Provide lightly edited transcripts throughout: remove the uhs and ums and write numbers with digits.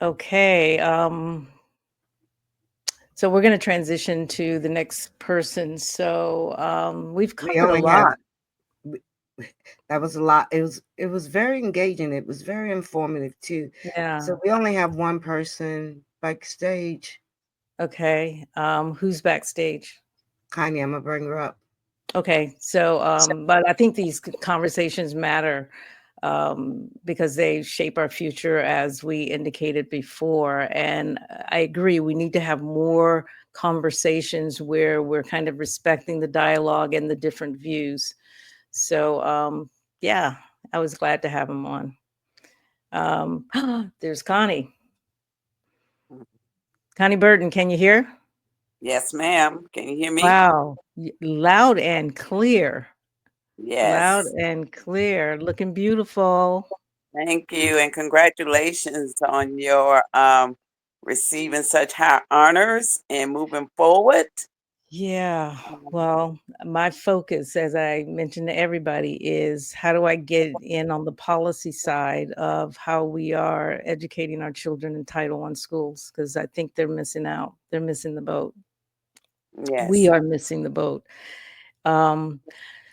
Okay. So we're going to transition to the next person. So we've We covered a only have lot. w- that was a lot. It was very engaging. It was very informative too. Yeah. So we only have one person backstage. Okay. Who's backstage? Connie, I'm gonna bring her up. Okay. So, but I think these conversations matter because they shape our future, as we indicated before. And I agree, we need to have more conversations where we're kind of respecting the dialogue and the different views. So, yeah, I was glad to have him on. There's Connie. Connie Burton, can you hear? Yes, ma'am. Can you hear me? Wow, loud and clear. Loud Yes. and clear. Looking beautiful. Thank you, and congratulations on your receiving such high honors and moving forward. Yeah. Um, Well, my focus, as I mentioned to everybody, is how do I get in on the policy side of how we are educating our children in Title I schools? Because I think they're missing out. They're missing the boat. We yes. are missing the boat. Um,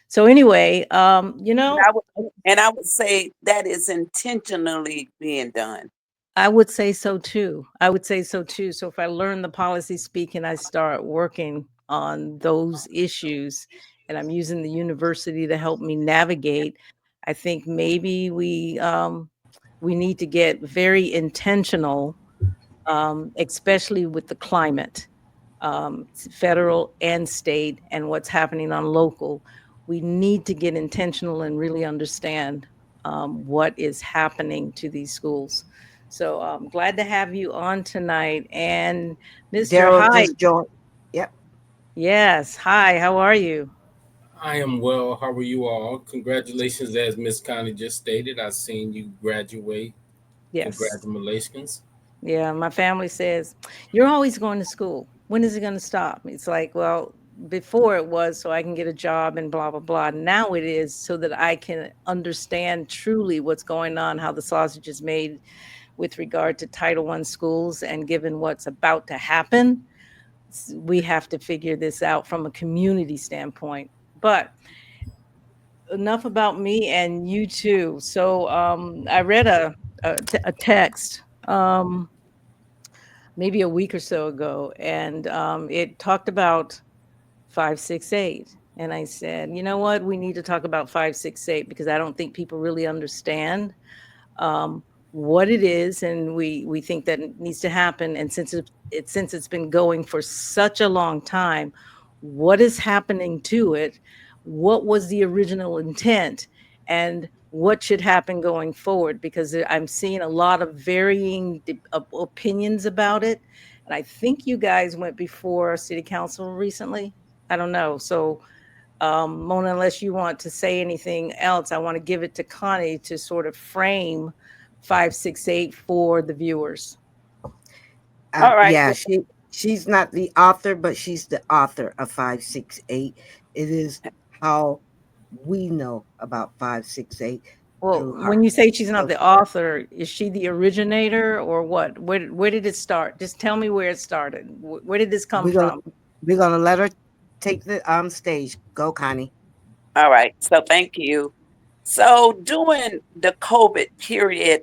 so anyway, And I would say that is intentionally being done. I would say so too. I would say so too. So if I learn the policy speak and I start working on those issues and I'm using the university to help me navigate, I think maybe we need to get very intentional, especially with the climate, federal and state, and what's happening on local. We need to get intentional and really understand what is happening to these schools. So I'm glad to have you on tonight. And Mr. Daryl Hyde, just joined. Yep. yes, hi, how are you? I am well. How are you all? Congratulations, as Miss Connie just stated. I've seen you graduate. Yes. Congratulations. Yeah, my family says, "You're always going to school. When is it going to stop?" It's like, well, before it was so I can get a job and blah, blah, blah. Now it is so that I can understand truly what's going on, how the sausage is made with regard to Title I schools. And given what's about to happen, we have to figure this out from a community standpoint. But enough about me and you too. So I read a text. Maybe a week or so ago, and it talked about 568. And I said, you know what? We need to talk about 568 because I don't think people really understand um, what it is, and we think that it needs to happen. And since it's been going for such a long time, what is happening to it? What was the original intent? And what should happen going forward? Because I'm seeing a lot of varying opinions about it. And I think you guys went before city council recently. I don't know. So Mona, unless you want to say anything else, I want to give it to Connie to sort of frame 568 for the viewers. All right. Yeah, she's not the author, but she's the author of 568. It is how we know about 568 Well, through her. when you say she's not So the author, is she the originator or what? Where did it start? Just tell me where it started. Where did this come we're gonna from? we're gonna let her take the stage. Go, Connie. All right. So thank you. So during the COVID period,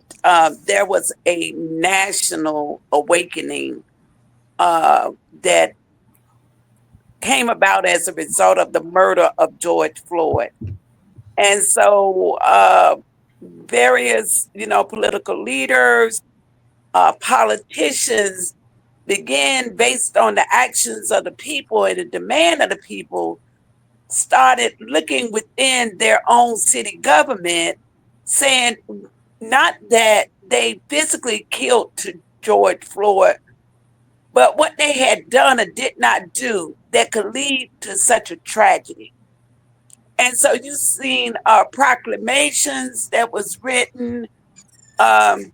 there was a national awakening that came about as a result of the murder of George Floyd. And so various, political leaders, politicians began based on the actions of the people and the demand of the people started looking within their own city government saying not that they physically killed to George Floyd, but what they had done or did not do that could lead to such a tragedy. And so you've seen proclamations that was written. Um,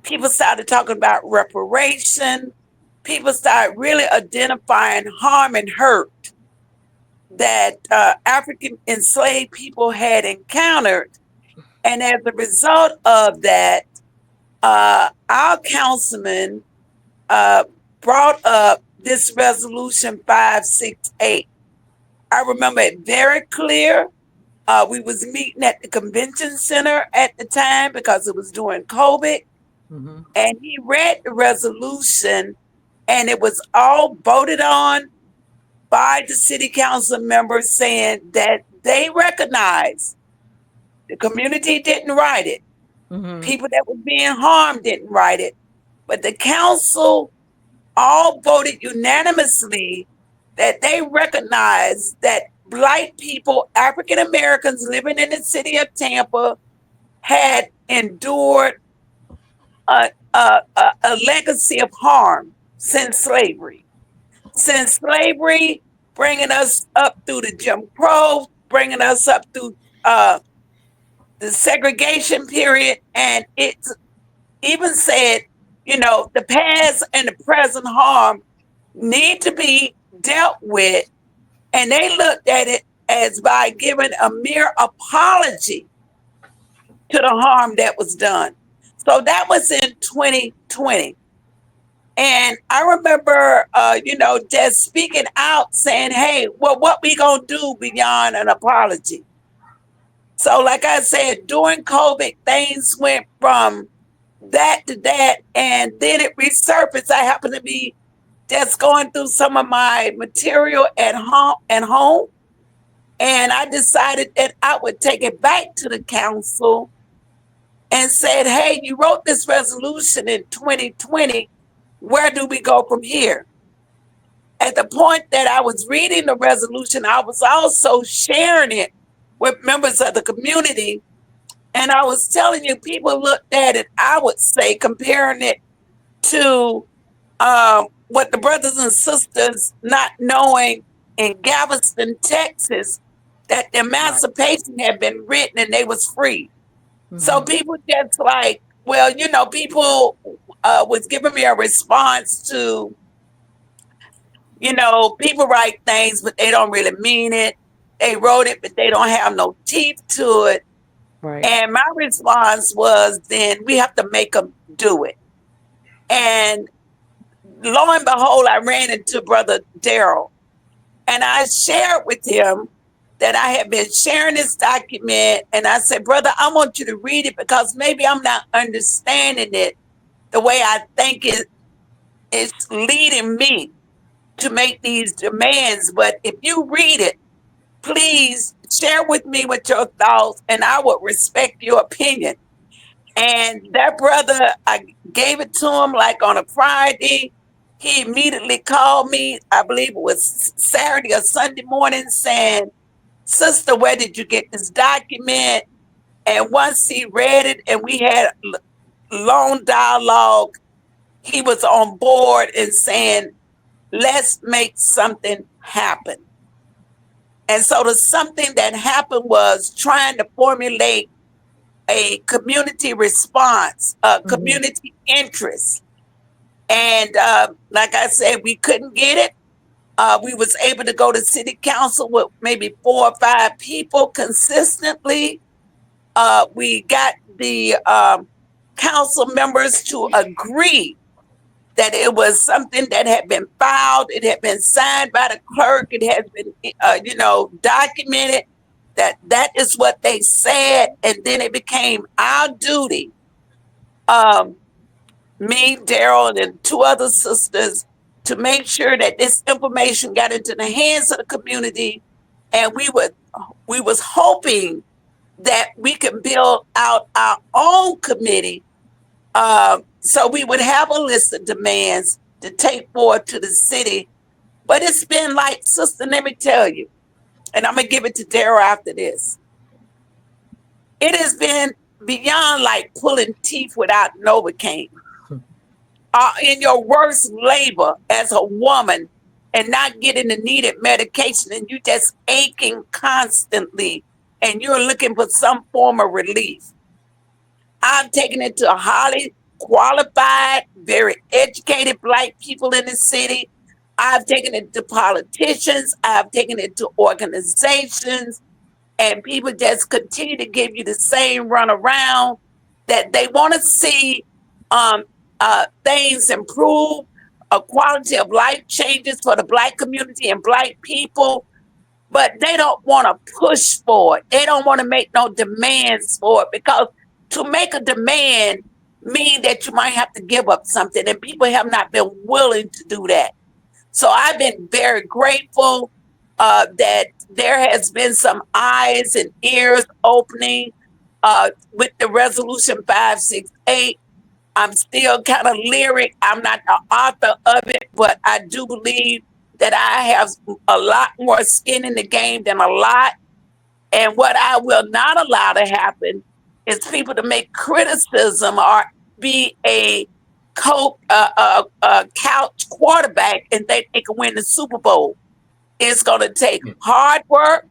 People started talking about reparation. People started really identifying harm and hurt that African enslaved people had encountered. And as a result of that, our councilman brought up this resolution 568. I remember it very clear. We was meeting at the convention center at the time because it was during COVID, Mm-hmm. and he read the resolution, and it was all voted on by the city council members saying that they recognize the community didn't write it. Mm-hmm. People that were being harmed didn't write it, but the council all voted unanimously that they recognize that Black people, African Americans living in the city of Tampa, had endured a legacy of harm since slavery. Since slavery, bringing us up through the Jim Crow, bringing us up through the segregation period, and it's even said, the past and the present harm need to be dealt with. And they looked at it as by giving a mere apology to the harm that was done. So that was in 2020. And I remember, just speaking out saying, hey, well, what we going to do beyond an apology? So like I said, during COVID, things went from that to that, and then it resurfaced. I happened to be just going through some of my material at home, and I decided that I would take it back to the council and said, hey, you wrote this resolution in 2020. Where do we go from here? At the point that I was reading the resolution, I was also sharing it with members of the community. And I was telling you, people looked at it, I would say, comparing it to what the brothers and sisters not knowing in Galveston, Texas, that the emancipation had been written and they was free. So Mm-hmm. people just like, well, people was giving me a response to, people write things, but they don't really mean it. They wrote it, but they don't have no teeth to it. Right. And my response was, then we have to make them do it. And lo and behold, I ran into Brother Daryl, and I shared with him that I had been sharing this document. And I said, brother, I want you to read it because maybe I'm not understanding it the way I think it's leading me to make these demands. But if you read it, please share with me what your thoughts, and I would respect your opinion. And that brother, I gave it to him like on a Friday. He immediately called me, I believe it was Saturday or Sunday morning, saying, sister, where did you get this document? And once he read it and we had long dialogue, he was on board and saying, let's make something happen. And so the something that happened was trying to formulate a community response, a community interest. And like I said, we couldn't get it. We was able to go to city council with maybe 4 or 5 people consistently. We got the council members to agree that it was something that had been filed. It had been signed by the clerk. It had been, documented that is what they said. And then it became our duty, me, Daryl, and 2 other sisters, to make sure that this information got into the hands of the community. And we was hoping that we could build out our own committee, so we would have a list of demands to take forward to the city. But it's been like, sister, let me tell you, and I'm going to give it to Daryl after this. It has been beyond like pulling teeth without Novocaine. In your worst labor as a woman and not getting the needed medication, and you just aching constantly and you're looking for some form of relief. I've taken it to highly qualified, very educated Black people in the city. I've taken it to politicians. I've taken it to organizations, and people just continue to give you the same runaround that they want to see things improve, a quality of life changes for the Black community and Black people, but they don't want to push for it. They don't want to make no demands for it, because to make a demand means that you might have to give up something, and people have not been willing to do that. So I've been very grateful that there has been some eyes and ears opening with the resolution 568. I'm still kind of lyric. I'm not the author of it, but I do believe that I have a lot more skin in the game than a lot. And what I will not allow to happen is people to make criticism or be a couch quarterback and think they can win the Super Bowl. It's going to take hard work.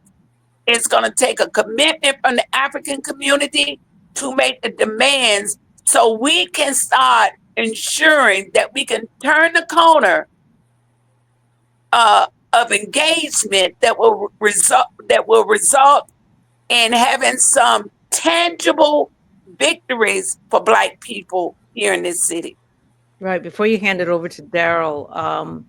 It's going to take a commitment from the African community to make the demands, so we can start ensuring that we can turn the corner of engagement that will result in having some tangible victories for Black people here in this city. Right. Before you hand it over to Daryl,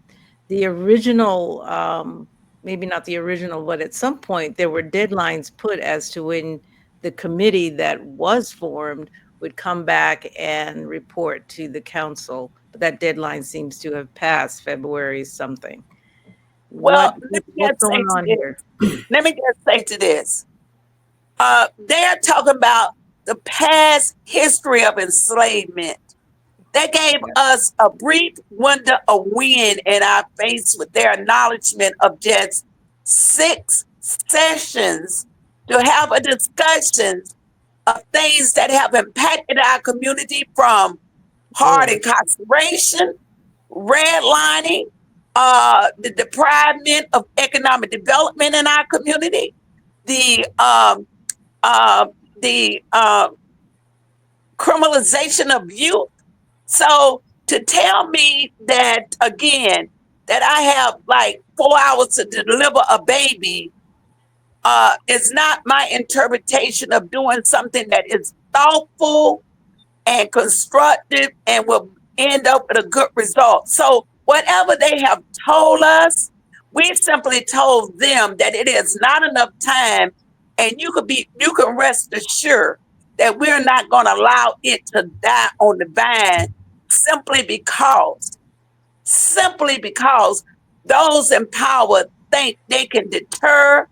the original, maybe not the original, but at some point there were deadlines put as to when the committee that was formed would come back and report to the council. But that deadline seems to have passed February something. Well, What's going on here? Let me just say to this. They're talking about the past history of enslavement. They gave us a brief window of wind in our face with their acknowledgement of just 6 sessions to have a discussion of things that have impacted our community, from hard incarceration, redlining, the deprivement of economic development in our community, the criminalization of youth. So to tell me that, again, that I have like 4 hours to deliver a baby is not my interpretation of doing something that is thoughtful and constructive and will end up with a good result. So whatever they have told us, we simply told them that it is not enough time, and you can rest assured that we're not going to allow it to die on the vine simply because those in power think they can deter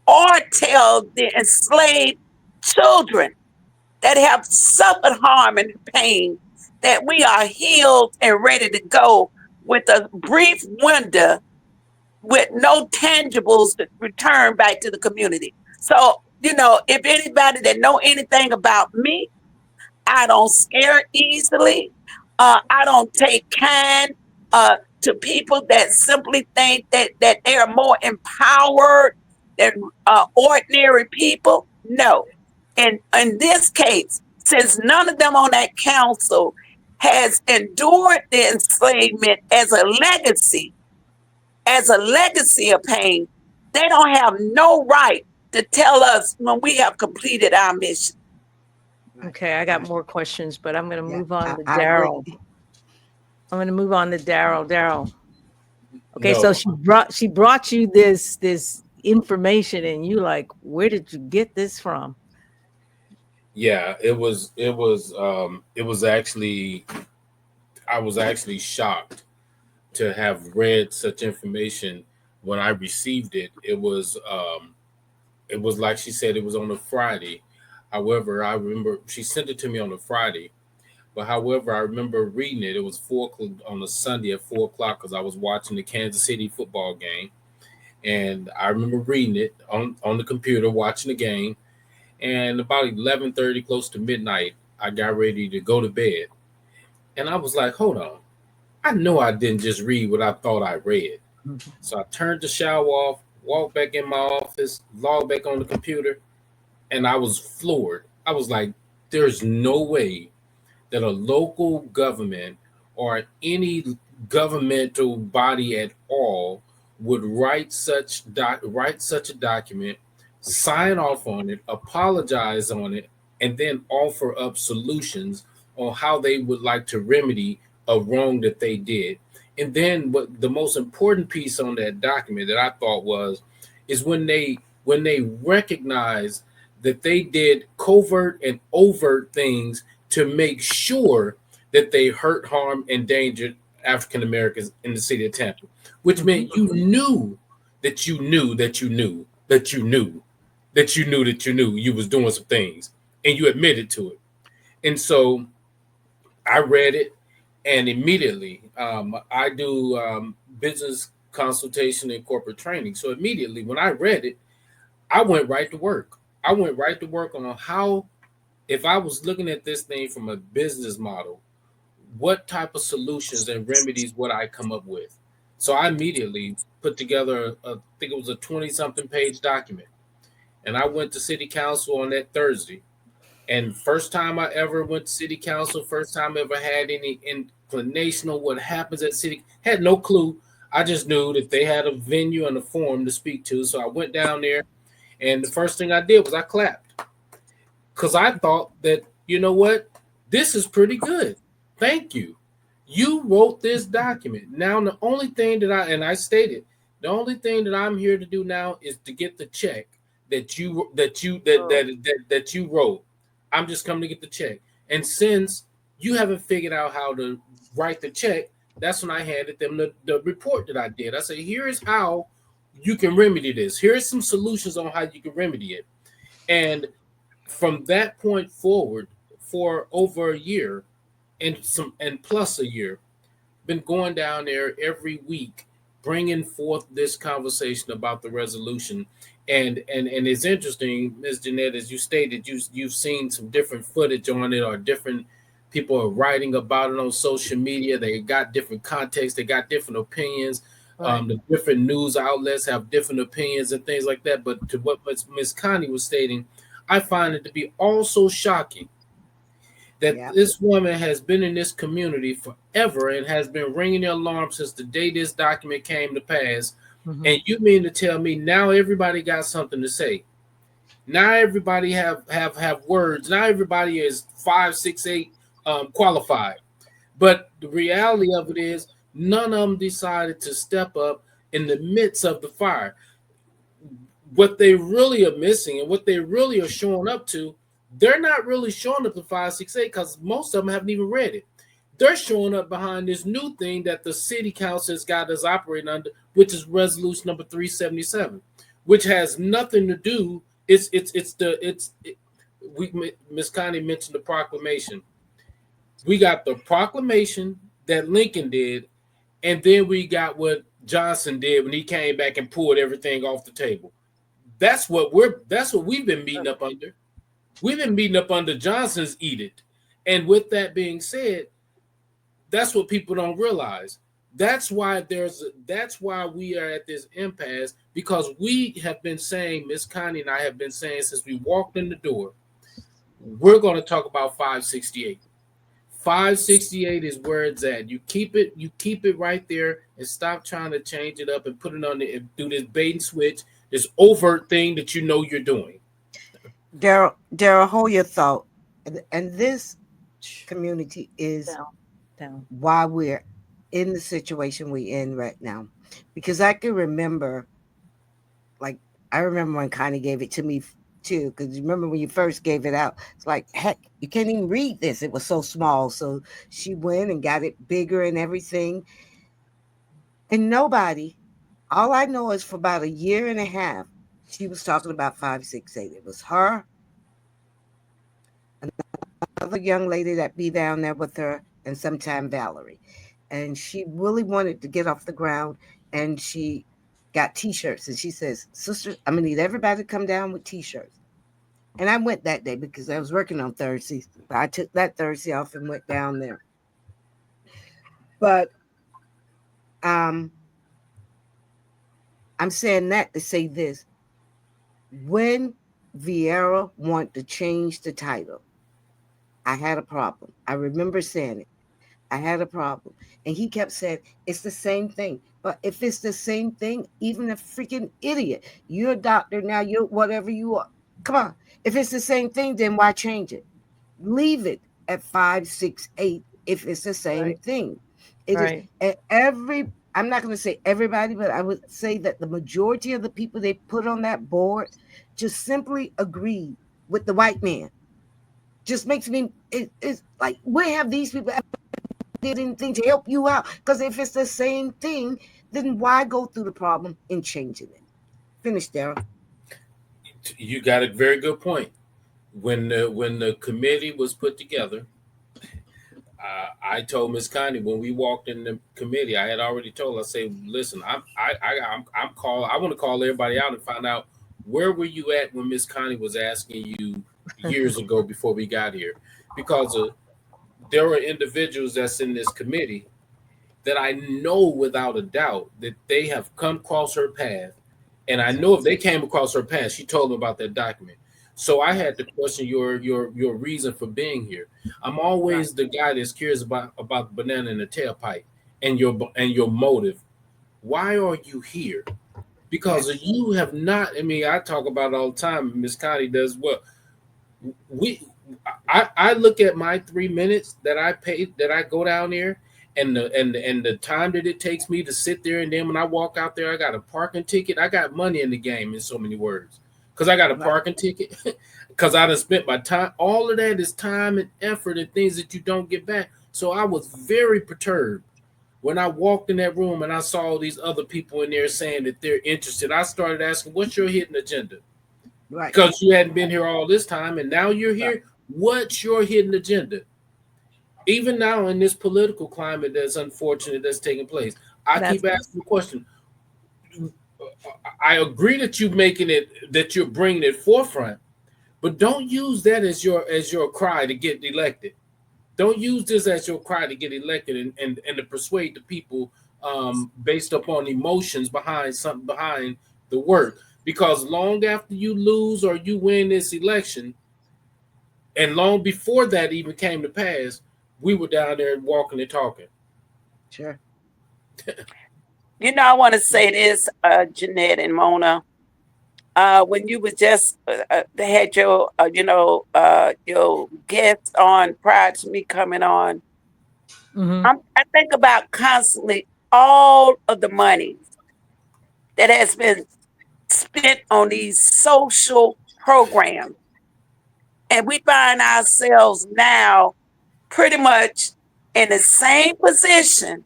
or tell the enslaved children that have suffered harm and pain that we are healed and ready to go with a brief window with no tangibles to return back to the community. So, if anybody that know anything about me, I don't scare easily. I don't take kind to people that simply think that they are more empowered than ordinary people. No. And in this case, since none of them on that council has endured the enslavement as a legacy of pain, they don't have no right to tell us when we have completed our mission. Okay, I got more questions, but I'm going to move on to Daryl. I'm going to move on to Daryl. Daryl. Okay, so she brought you this information, and you like, where did you get this from? Yeah, it was actually, I was actually shocked to have read such information. When I received it, it was like she said, it was on a Friday. However, I remember she sent it to me on a Friday. But however, I remember reading it. It was 4 o'clock on a Sunday at 4 o'clock because I was watching the Kansas City football game. And I remember reading it on the computer, watching the game. And about 11:30, close to midnight, I got ready to go to bed. And I was like, hold on. I know I didn't just read what I thought I read. Mm-hmm. So I turned the shower off, walked back in my office, logged back on the computer, and I was floored. I was like, there's no way that a local government or any governmental body at all would write such a document, sign off on it, apologize on it, and then offer up solutions on how they would like to remedy a wrong that they did. And then what the most important piece on that document that I thought was is when they recognize that they did covert and overt things to make sure that they hurt, harm, endangered African Americans in the city of Tampa, which meant you knew that you knew that you knew that you knew that you knew that you knew you was doing some things and you admitted to it. And so I read it, and immediately I do business consultation and corporate training. So immediately when I read it, I went right to work. I went right to work on how, if I was looking at this thing from a business model, what type of solutions and remedies would I come up with? So I immediately put together, I think it was a 20 something page document. And I went to city council on that Thursday. And first time I ever went to city council, first time I ever had any inclination on what happens at city, had no clue. I just knew that they had a venue and a forum to speak to. So I went down there, and the first thing I did was I clapped because I thought that, you know what, this is pretty good. Thank you. You wrote this document. Now the only thing that I stated, the only thing that I'm here to do now is to get the check that you wrote. I'm just coming to get the check. And since you haven't figured out how to write the check, that's when I handed them the report that I did. I said, here is how you can remedy this. Here are some solutions on how you can remedy it. And from that point forward, for over a year and plus a year, been going down there every week, bringing forth this conversation about the resolution. And it's interesting, Ms. Jeanette, as you stated, you've seen some different footage on it, or different people are writing about it on social media. They got different contexts, they got different opinions. Right. The different news outlets have different opinions and things like that. But to what Ms. Connie was stating, I find it to be also shocking that Yeah. this woman has been in this community forever and has been ringing the alarm since the day this document came to pass. And you mean to tell me now everybody got something to say? Now everybody have words. Now everybody is 5, 6, 8 qualified. But the reality of it is none of them decided to step up in the midst of the fire. What they really are missing and what they really are showing up to, they're not really showing up to 568 because most of them haven't even read it. They're showing up behind this new thing that the city council has got us operating under, which is resolution number 377, which has nothing to do. Miss Connie mentioned the proclamation. We got the proclamation that Lincoln did, and then we got what Johnson did when he came back and pulled everything off the table. That's what we've been meeting up under. We've been meeting up under Johnson's edict. And with that being said, that's what people don't realize. That's why we are at this impasse, because we have been saying, Miss Connie and I have been saying since we walked in the door, we're going to talk about 568. 568 is where it's at. You keep it right there and stop trying to change it up and put it on the do this bait and switch, this overt thing that you know you're doing. Daryl, hold your thought. And this community is Down. why we're in the situation we're in right now. Because I can remember, like, I remember when Connie gave it to me too. Because remember when you first gave it out, it's like, heck, you can't even read this. It was so small. So she went and got it bigger and everything. And nobody, all I know is for about a year and a half, she was talking about 568. It was her, another young lady that be down there with her, and sometime Valerie. And she really wanted to get off the ground, and she got t-shirts. And she says, sister, I'm gonna need everybody to come down with t-shirts. And I went that day because I was working on Thursdays. I took that Thursday off and went down there. But I'm saying that to say this. When Vieira wanted to change the title, I had a problem. I remember saying it. I had a problem. And he kept saying, it's the same thing. But if it's the same thing, even a freaking idiot, you're a doctor now, you're whatever you are. Come on. If it's the same thing, then why change it? Leave it at 568 if it's the same Right. thing. It is Right. I'm not going to say everybody, but I would say that the majority of the people they put on that board just simply agreed with the white man. Just makes me, it's like, where have these people did anything to help you out? Because if it's the same thing, then why go through the problem in changing it? Finish, Daryl. You got a very good point. When the committee was put together, I told Miss Connie when we walked in the committee, I had already told her, I say, listen, I'm call I want to call everybody out and find out where were you at when Miss Connie was asking you years ago before we got here, because there are individuals that's in this committee that I know without a doubt that they have come across her path. And I know if they came across her path, she told them about that document. So I had to question your reason for being here. I'm Right. always the guy that's curious about the banana in the tailpipe and your motive. Why are you here? Because Yes. you have not. I mean, I talk about it all the time. Miss Connie does well. We I look at my 3 minutes that I paid that I go down there and the time that it takes me to sit there, and then when I walk out there I got a parking ticket. I got money in the game, in so many words, because I got a Right. parking ticket because I done spent my time. All of that is time and effort and things that you don't get back. So I was very perturbed when I walked in that room and I saw all these other people in there saying that they're interested. I started asking, what's your hidden agenda? Right. Because you hadn't been here all this time and now you're Right. here. What's your hidden agenda? Even now in this political climate that's unfortunate that's taking place, I That's keep asking the question. I agree that you're making it, that you're bringing it forefront, but don't use that as your cry to get elected. Don't use this as your cry to get elected and to persuade the people based upon emotions behind something behind the work. Because long after you lose or you win this election, and long before that even came to pass, we were down there walking and talking. Sure. I want to say this, Jeanette and Mona. When you was just they had your your guest on prior to me coming on, mm-hmm. I think about constantly all of the money that has been spent on these social programs, and we find ourselves now pretty much in the same position,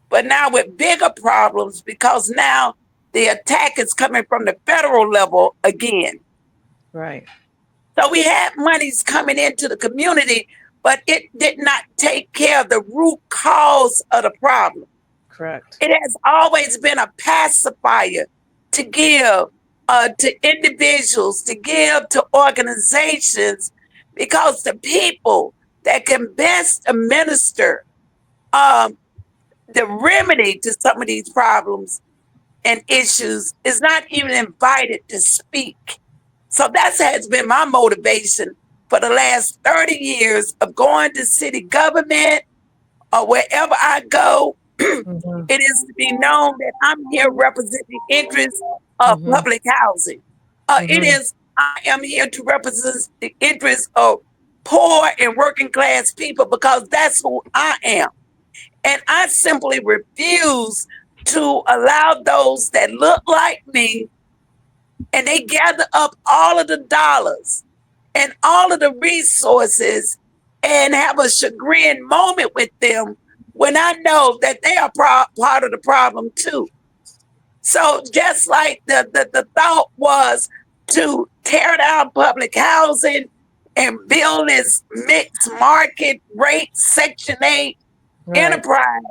but now with bigger problems because now the attack is coming from the federal level again. Right. So we had monies coming into the community, but it did not take care of the root cause of the problem. Correct. It has always been a pacifier to give to individuals, to give to organizations, because the people that can best administer um, the remedy to some of these problems and issues is not even invited to speak. So that has been my motivation for the last 30 years of going to city government or wherever I go. Mm-hmm. It is to be known that I'm here representing interests of Mm-hmm. public housing. It Mm-hmm. is, I am here to represent the interests of poor and working class people because that's who I am. And I simply refuse to allow those that look like me and they gather up all of the dollars and all of the resources and have a chagrin moment with them when I know that they are part of the problem too. So just like the thought was to tear down public housing and build this mixed market rate Section 8 Right. enterprise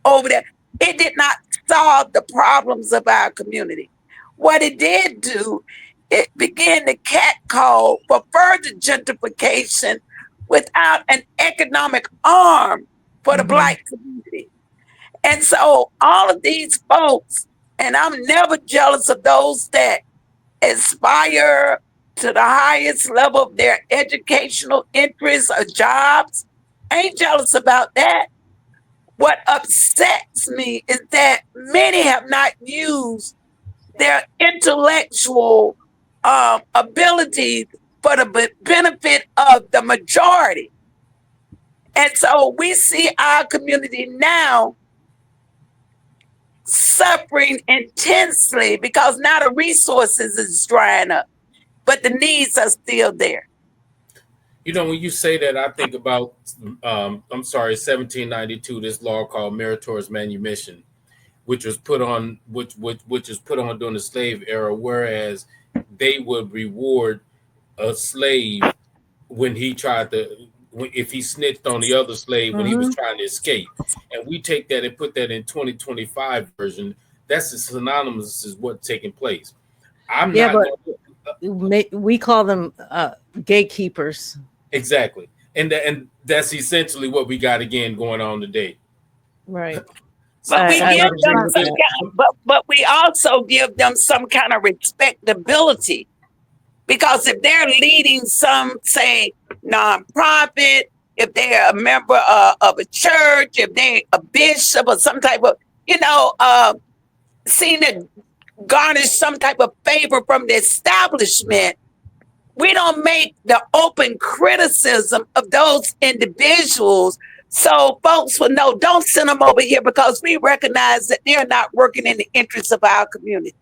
over there, it did not solve the problems of our community. What it did do, it began to catcall for further gentrification without an economic arm for the Mm-hmm. Black community. And so all of these folks, and I'm never jealous of those that aspire to the highest level of their educational interests or jobs. I ain't jealous about that. What upsets me is that many have not used their intellectual abilities for the benefit of the majority. And so we see our community now suffering intensely because now the resources is drying up, but the needs are still there. You know, when you say that, I think about, 1792, this law called meritorious manumission, which was put on, which was put on during the slave era, whereas they would reward a slave when he tried to, if he snitched on the other slave when he was trying to escape. And we take that and put that in 2025 version. That's as synonymous as what's taking place. I'm Yeah, not but we call them gatekeepers. exactly, and that's essentially what we got again going on today. Right. But we I give agree them with some that. but we also give them some kind of respectability. Because if they're leading some, say, nonprofit, if they're a member of a church, if they're a bishop or some type of, seen to garnish some type of favor from the establishment, we don't make the open criticism of those individuals. So folks will know, don't send them over here because we recognize that they're not working in the interests of our community.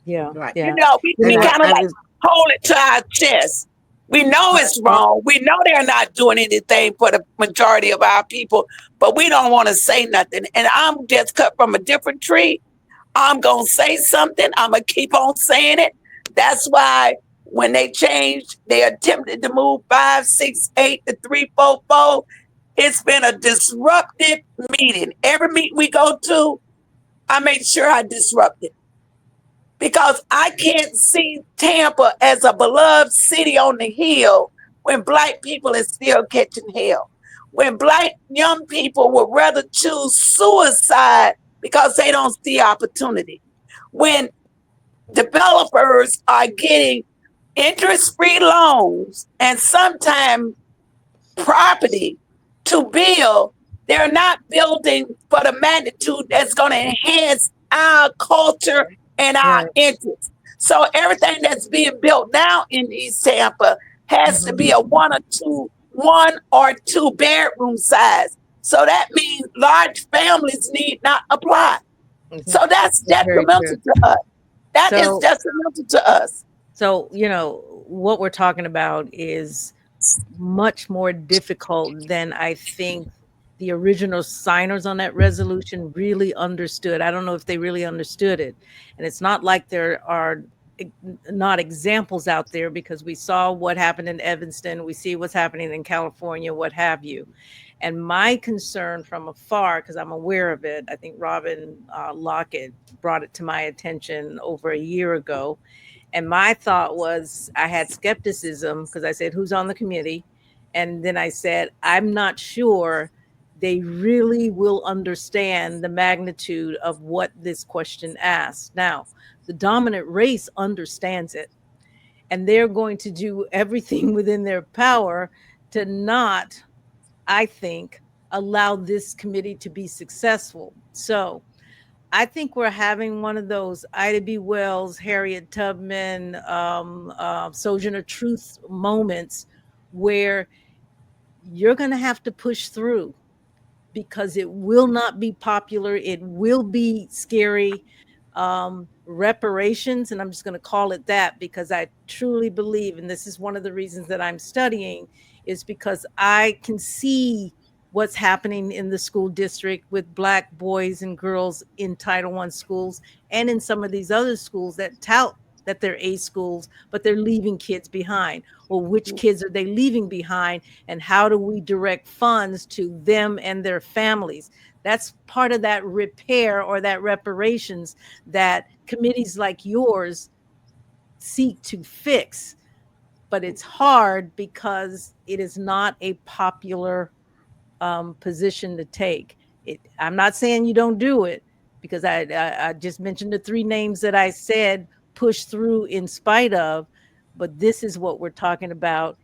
Yeah. Right. Yeah. We And kind of I like just hold it to our chest. We know it's wrong. We know they're not doing anything for the majority of our people, but we don't want to say nothing. And I'm just cut from a different tree. I'm going to say something. I'm going to keep on saying it. That's why when they changed, they attempted to move 5, 6, 8 to 3, 4, 4. It's been a disruptive meeting. Every meeting we go to, I make sure I disrupt it. Because I can't see Tampa as a beloved city on the hill when Black people are still catching hell. When Black young people would rather choose suicide because they don't see opportunity. When developers are getting interest-free loans and sometimes property to build, they're not building for the magnitude that's going to enhance our culture and our Right. interests. So everything that's being built now in East Tampa has to be a one or two bedroom size. So that means large families need not apply. So that's Very detrimental true. to us. That is So, detrimental to us. so what we're talking about is much more difficult than I think the original signers on that resolution really understood. I don't know if they really understood it. And it's not like there are not examples out there, because we saw what happened in Evanston, we see what's happening in California, what have you. And my concern from afar, because I'm aware of it, I think Robin Lockett brought it to my attention over a year ago. And my thought was, I had skepticism because I said, who's on the committee? And then I said, I'm not sure they really will understand the magnitude of what this question asks. Now, the dominant race understands it, and they're going to do everything within their power to not, I think, allow this committee to be successful. So I think we're having one of those Ida B. Wells, Harriet Tubman, Sojourner Truth moments where you're going to have to push through, because it will not be popular. It will be scary. Reparations, and I'm just going to call it that, because I truly believe, and this is one of the reasons that I'm studying, is because I can see what's happening in the school district with Black boys and girls in Title I schools and in some of these other schools that tout that they're A schools, but they're leaving kids behind. Well, which kids are they leaving behind, and how do we direct funds to them and their families? That's part of that repair or that reparations that committees like yours seek to fix. But it's hard because it is not a popular position to take. I'm not saying you don't do it, because I just mentioned the 3 names that I said push through in spite of, but this is what we're talking about,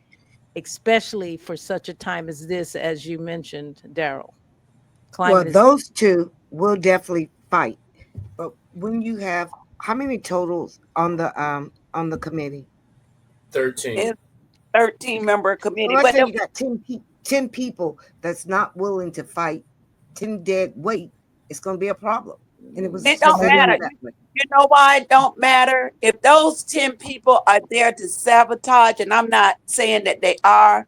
especially for such a time as this, as you mentioned, Daryl. well, Climate is those two will definitely fight. But when you have how many totals on the committee? 13. It, 13-member committee. Well, I But say you got 10 people that's not willing to fight, 10 dead weight, it's going to be a problem. And it was it set don't Someone, matter. up that way. You know why it don't matter? If those 10 people are there to sabotage, and I'm not saying that they are,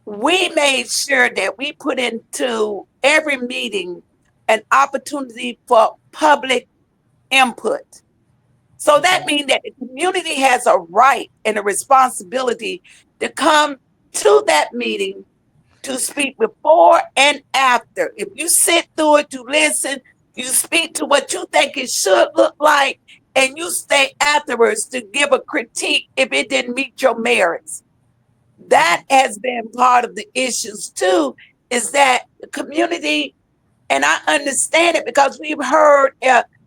we made sure that we put into every meeting an opportunity for public input. So that means that the community has a right and a responsibility to come to that meeting to speak before and after. If you sit through it to listen, you speak to what you think it should look like, and you stay afterwards to give a critique if it didn't meet your merits. That has been part of the issues too, is that the community, and I understand it because we've heard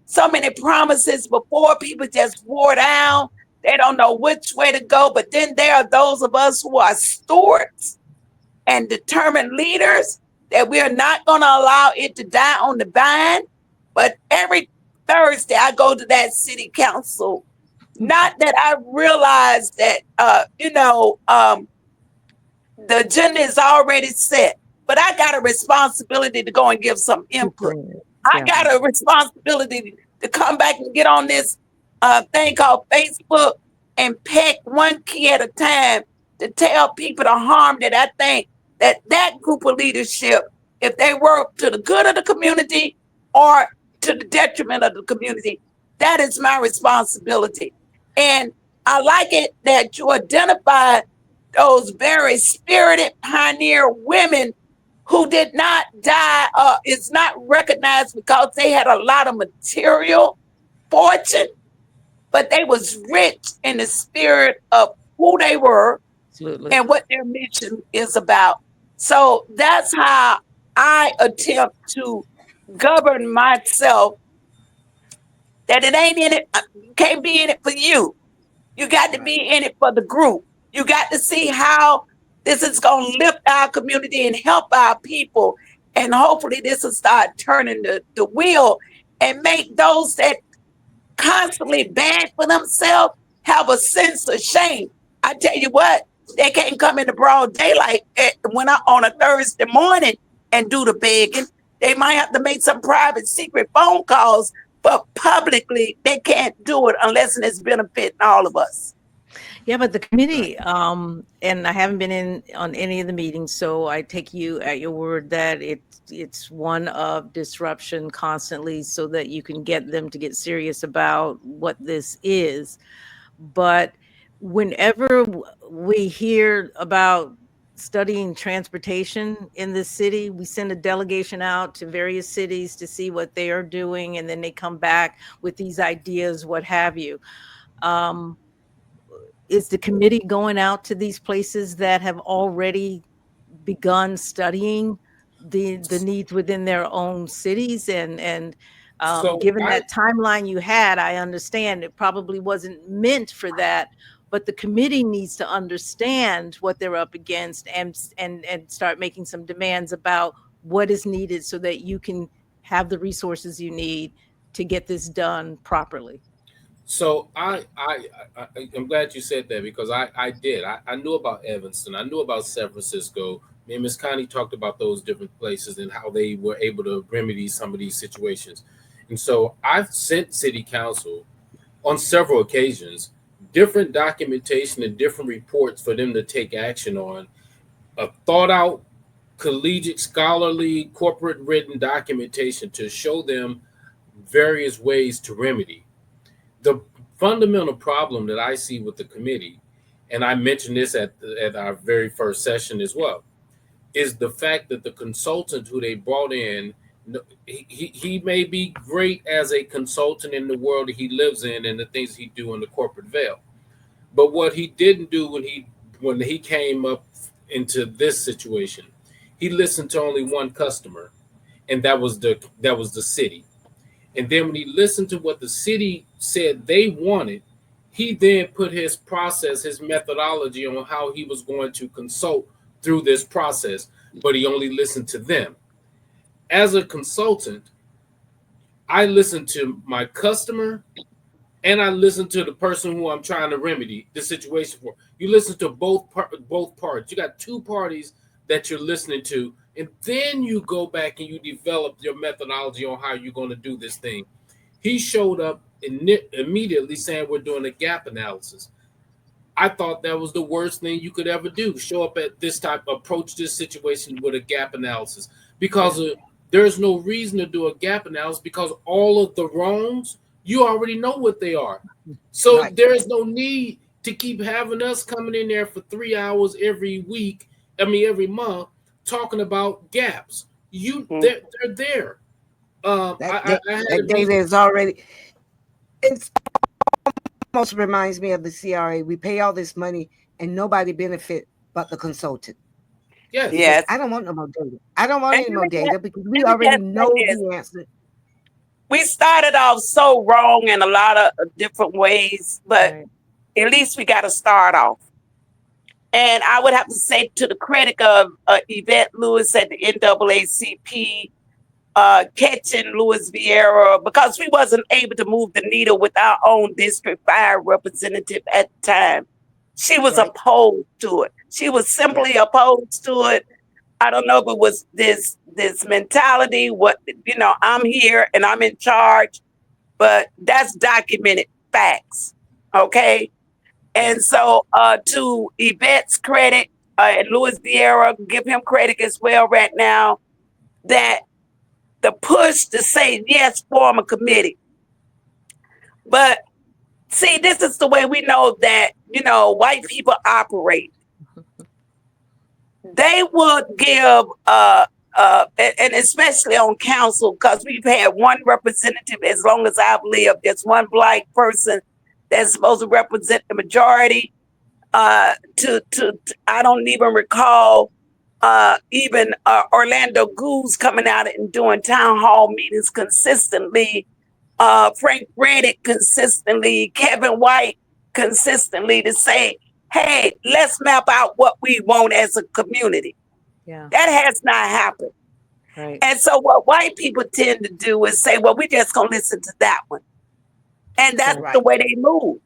so many promises before, people just wore down. They don't know which way to go. But then there are those of us who are stewards and determined leaders that we are not going to allow it to die on the vine. But every Thursday, I go to that city council. Not that I realize that, the agenda is already set, but I got a responsibility to go and give some input. I yeah. got a responsibility to come back and get on this thing called Facebook and peck one key at a time to tell people the harm that I think that group of leadership, if they work to the good of the community or to the detriment of the community, that is my responsibility. And I like it that you identified those very spirited pioneer women who did not die, is not recognized because they had a lot of material fortune, but they was rich in the spirit of who they were Absolutely. and what their mission is about. So that's how I attempt to govern myself, that it ain't in it, you can't be in it for you. You got to be in it for the group. You got to see how this is going to lift our community and help our people. And hopefully this will start turning the wheel and make those that constantly bad for themselves have a sense of shame. I tell you what, they can't come in the broad daylight when I on a Thursday morning and do the begging. They might have to make some private secret phone calls, but publicly they can't do it unless it's benefiting all of us. Yeah, but the committee, and I haven't been in on any of the meetings, so I take you at your word that it's one of disruption constantly, so that you can get them to get serious about what this is. But whenever we hear about studying transportation in this city, we send a delegation out to various cities to see what they are doing, and then they come back with these ideas, what have you. Um, is the committee going out to these places that have already begun studying the needs within their own cities? And So given that timeline you had, I understand it probably wasn't meant for that, but the committee needs to understand what they're up against, and start making some demands about what is needed so that you can have the resources you need to get this done properly. So I'm glad you said that, because I did. I knew about Evanston. I knew about San Francisco. Me and Miss Connie talked about those different places and how they were able to remedy some of these situations. And so I've sent city council on several occasions different documentation and different reports for them to take action on, a thought out, collegiate, scholarly, corporate written documentation to show them various ways to remedy. The fundamental problem that I see with the committee, and I mentioned this at our very first session as well, is the fact that the consultant who they brought in, he may be great as a consultant in the world that he lives in and the things he do in the corporate veil, but what he didn't do when he came up into this situation, he listened to only one customer, and that was the city. And then when he listened to what the city said they wanted, he then put his process, his methodology on how he was going to consult through this process, but he only listened to them. As a consultant, I listen to my customer and I listen to the person who I'm trying to remedy the situation for. You listen to both parties. You got two parties that you're listening to, and then you go back and you develop your methodology on how you're going to do this thing. He showed up immediately saying we're doing a gap analysis. I thought that was the worst thing you could ever do. Show up at this type, approach this situation with a gap analysis, because there's no reason to do a gap analysis because all of the wrongs, you already know what they are. So there is no need to keep having us coming in there for 3 hours every week. Every month, talking about gaps. They're there. That data is already. It's almost reminds me of the CRA. We pay all this money and nobody benefit but the consultant. Yes. I don't want no more data. I don't want any more data because we already know the answer. We started off so wrong in a lot of different ways, but at least we got to start off. And I would have to say, to the credit of Yvette Lewis at the NAACP, catching Louis Vieira, because we wasn't able to move the needle with our own District 5 representative at the time. She was opposed to it. She was simply opposed to it. I don't know if it was this mentality, I'm here and I'm in charge, but that's documented facts, okay? And so to Yvette's credit, and Louis Vieira, give him credit as well right now, that the push to say, yes, form a committee. But see, this is the way we know that, white people operate. They would give, and especially on council, because we've had one representative as long as I've lived. There's one Black person that's supposed to represent the majority. I don't even recall even Orlando Goose coming out and doing town hall meetings consistently. Frank Reddick consistently, Kevin White consistently, to say, hey, let's map out what we want as a community. Yeah. That has not happened. Right. And so what white people tend to do is say, well, we just gonna listen to that one. And that's the way they move.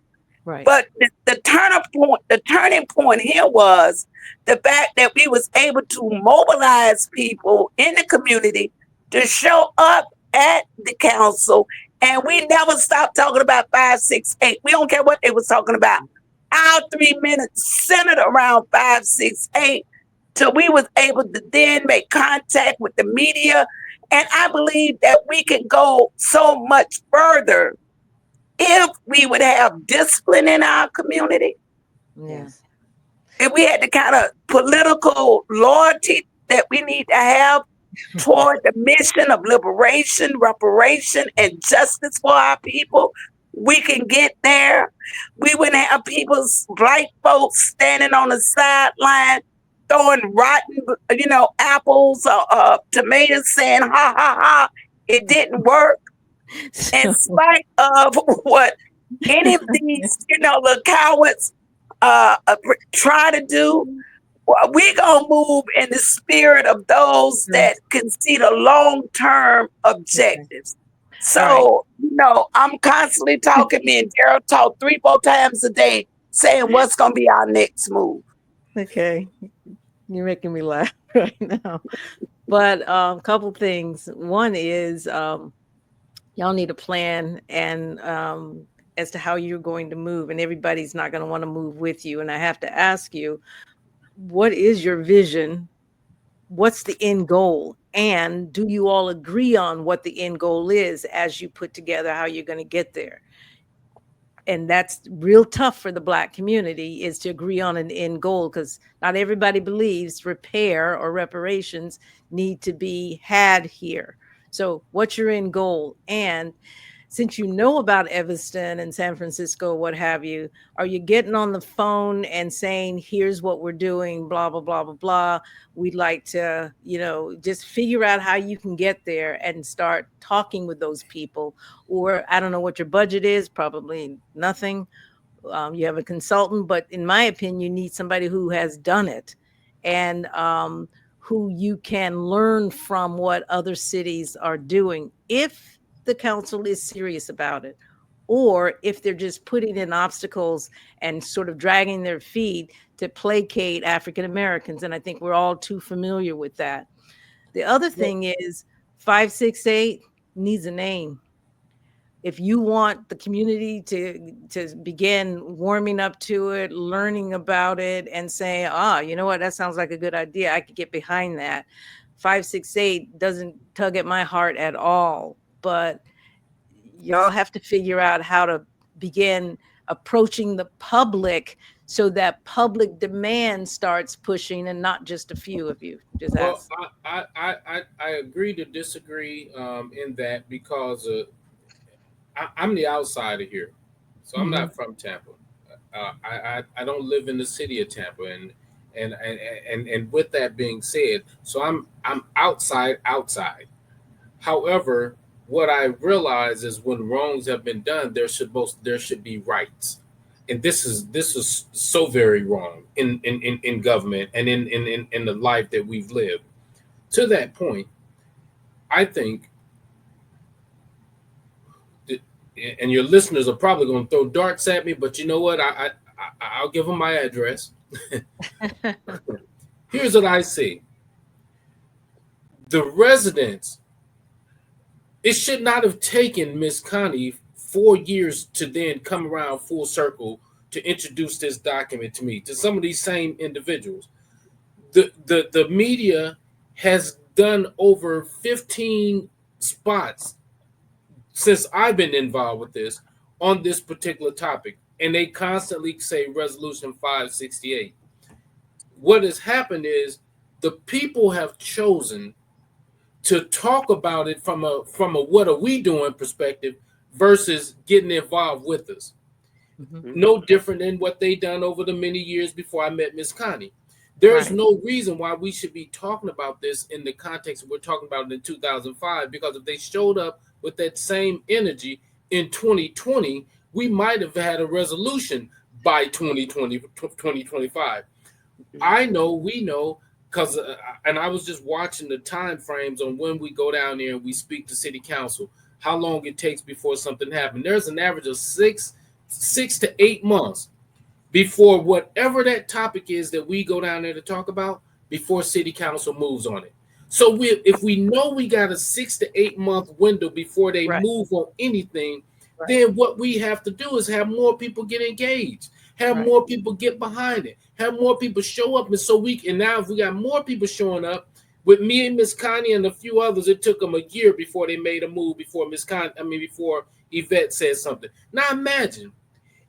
Right. But the turning point here was the fact that we was able to mobilize people in the community to show up at the council, and we never stopped talking about 568. We don't care what they was talking about. Our 3 minutes centered around 568 till we was able to then make contact with the media. And I believe that we can go so much further if we would have discipline in our community. Yes. If we had the kind of political loyalty that we need to have toward the mission of liberation, reparation, and justice for our people, we can get there. We wouldn't have Black folks standing on the sideline throwing rotten, apples or tomatoes, saying, ha, ha, ha, it didn't work. In spite of what any of these, little cowards try to do, we're going to move in the spirit of those that can see the long-term objectives. So, I'm constantly talking. Me and Daryl talk 3-4 times a day saying what's going to be our next move. Okay. You're making me laugh right now. But a couple things. One is y'all need a plan and as to how you're going to move, and everybody's not going to want to move with you. And I have to ask you, what is your vision? What's the end goal? And do you all agree on what the end goal is as you put together how you're going to get there? And that's real tough for the Black community, is to agree on an end goal, because not everybody believes repair or reparations need to be had here. So what's your end goal? And since you know about Evanston and San Francisco, what have you, are you getting on the phone and saying, here's what we're doing, blah, blah, blah, blah, blah. We'd like to, just figure out how you can get there and start talking with those people. Or I don't know what your budget is, probably nothing. You have a consultant, but in my opinion, you need somebody who has done it and who you can learn from what other cities are doing, if the council is serious about it. or if they're just putting in obstacles and sort of dragging their feet to placate African Americans. And I think we're all too familiar with that. The other thing is 568 needs a name. If you want the community to begin warming up to it, learning about it, and saying, you know what, that sounds like a good idea, I could get behind that. 568 doesn't tug at my heart at all, but y'all have to figure out how to begin approaching the public so that public demand starts pushing and not just a few of you. Just Well, ask. I agree to disagree in that because I'm the outsider here, so I'm Mhm. not from Tampa. I don't live in the city of Tampa, and with that being said, so I'm outside. However, what I realize is when wrongs have been done, there should be rights, and this is so very wrong in government and in the life that we've lived. To that point, I think that, and your listeners are probably going to throw darts at me, but you know what? I'll give them my address. Here's what I see: the residents. It should not have taken Miss Connie 4 years to then come around full circle to introduce this document to me, to some of these same individuals. The media has done over 15 spots since I've been involved with this on this particular topic, and they constantly say Resolution 568. What has happened is the people have chosen to talk about it from a what are we doing perspective versus getting involved with us. Mhm. No different than what they done over the many years before I met Miss Connie. There's Right. no reason why we should be talking about this in the context we're talking about it in 2005, because if they showed up with that same energy in 2020, we might have had a resolution by 2020, 2025. I know, we know, because and I was just watching the time frames on when we go down there and we speak to city council, how long it takes before something happens. There's an average of six to 8 months before whatever that topic is that we go down there to talk about, before city council moves on it. So if we know we got a 6 to 8 month window before they Right. move on anything, Right. then what we have to do is have more people get engaged, have Right. more people get behind it, have more people show up. And so and now if we got more people showing up, with me and Miss Connie and a few others, it took them a year before they made a move, before before Yvette said something. Now imagine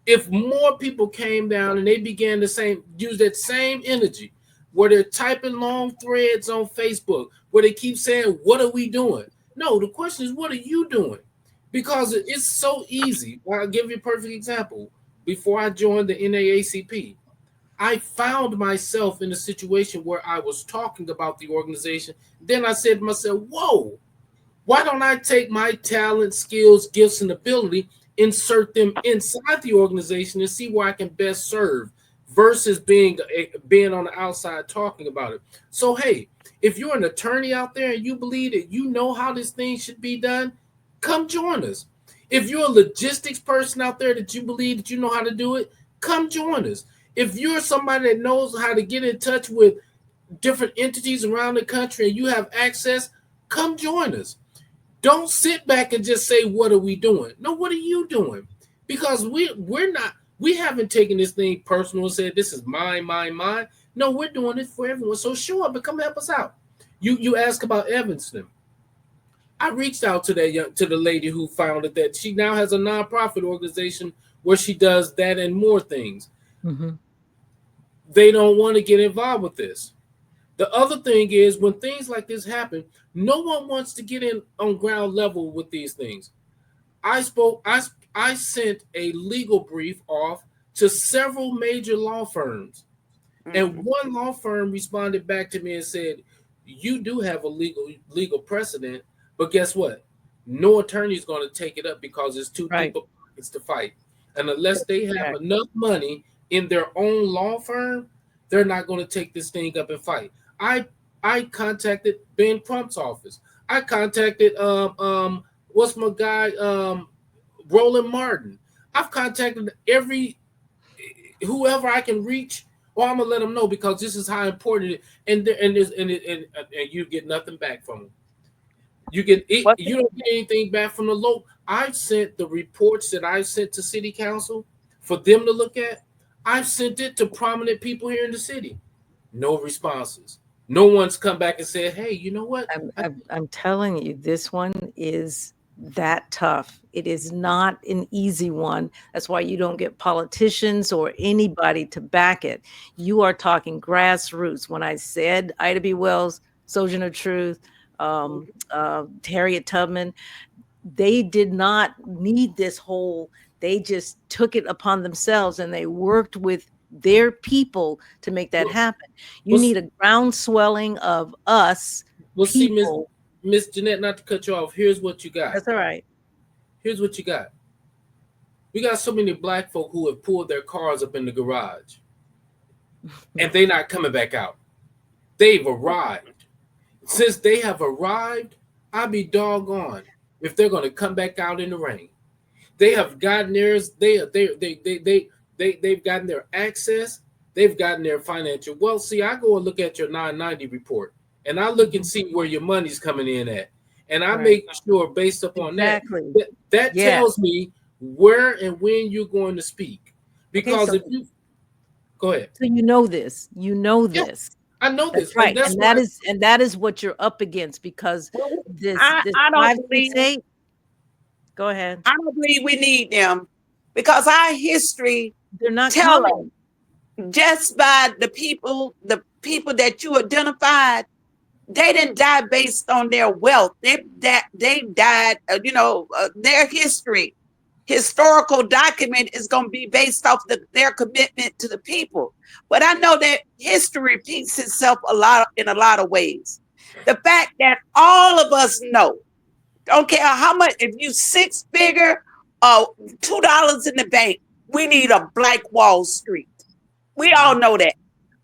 if more people came down and they began to use that same energy, where they're typing long threads on Facebook, where they keep saying, "What are we doing?" No, the question is, what are you doing? Because it's so easy. I'll give you a perfect example. Before I joined the NAACP, I found myself in a situation where I was talking about the organization. Then I said to myself, "Whoa, why don't I take my talent, skills, gifts, and ability, insert them inside the organization and see where I can best serve, versus being on the outside talking about it?" So hey, if you're an attorney out there and you believe that you know how this thing should be done, come join us. If you're a logistics person out there that you believe that you know how to do it, come join us. If you're somebody that knows how to get in touch with different entities around the country and you have access, come join us. Don't sit back and just say, "What are we doing?" No, what are you doing? Because we haven't taken this thing personal and said, "This is mine, mine, mine." No, we're doing it for everyone. So show up and come help us out. You ask about Evanston. I reached out to to the lady who founded that. She now has a nonprofit organization where she does that and more things. Mhm. They don't want to get involved with this. The other thing is, when things like this happen, no one wants to get in on ground level with these things. I sent a legal brief off to several major law firms, and one law firm responded back to me and said, "You do have a legal precedent, but guess what? No attorney is going to take it up because it's too Right. deep a pockets to fight. And unless they have Correct. enough money in their own law firm, they're not going to take this thing up and fight." I contacted Ben Crump's office. I contacted what's my guy Roland Martin. I've contacted every whoever I can reach, or I'm gonna let them know because this is how important it is. And you get nothing back from them. What You don't get anything back from the local. I've sent the reports that I sent to city council for them to look at. I've sent it to prominent people here in the city. No responses. No one's come back and said, "Hey, you know what?" I'm telling you, this one is that tough. It is not an easy one. That's why you don't get politicians or anybody to back it. You are talking grassroots. When I said Ida B. Wells, Sojourner Truth, Harriet Tubman, they did not need this whole, they just took it upon themselves and they worked with their people to make that happen. You Well, need a ground swelling of us see, people. Miss Jeanette, not to cut you off. Here's what you got. That's all right. Here's what you got. We got so many black folk who have pulled their cars up in the garage, and they're not coming back out. They've arrived. Since they have arrived, I'll be doggone if they're going to come back out in the rain. They have gotten theirs. They've gotten their access. They've gotten their financial. Well, see, I go and look at your 990 report, and I look and see where your money's coming in at, and I make sure based upon that tells me where and when you're going to speak. Because if you go ahead, so you know this, I know that's this, right, and that is what you're up against because this I don't 5, believe 6, 8. Go ahead. I don't believe we need them because our history They're not tell coming. us just by the people that you identified, they didn't die based on their wealth. They died, their historical document is going to be based off their commitment to the people. But I know that history repeats itself in a lot of ways. The fact that all of us know, don't care how much, if you six figure or $2 in the bank, we need a Black Wall Street. We all know that.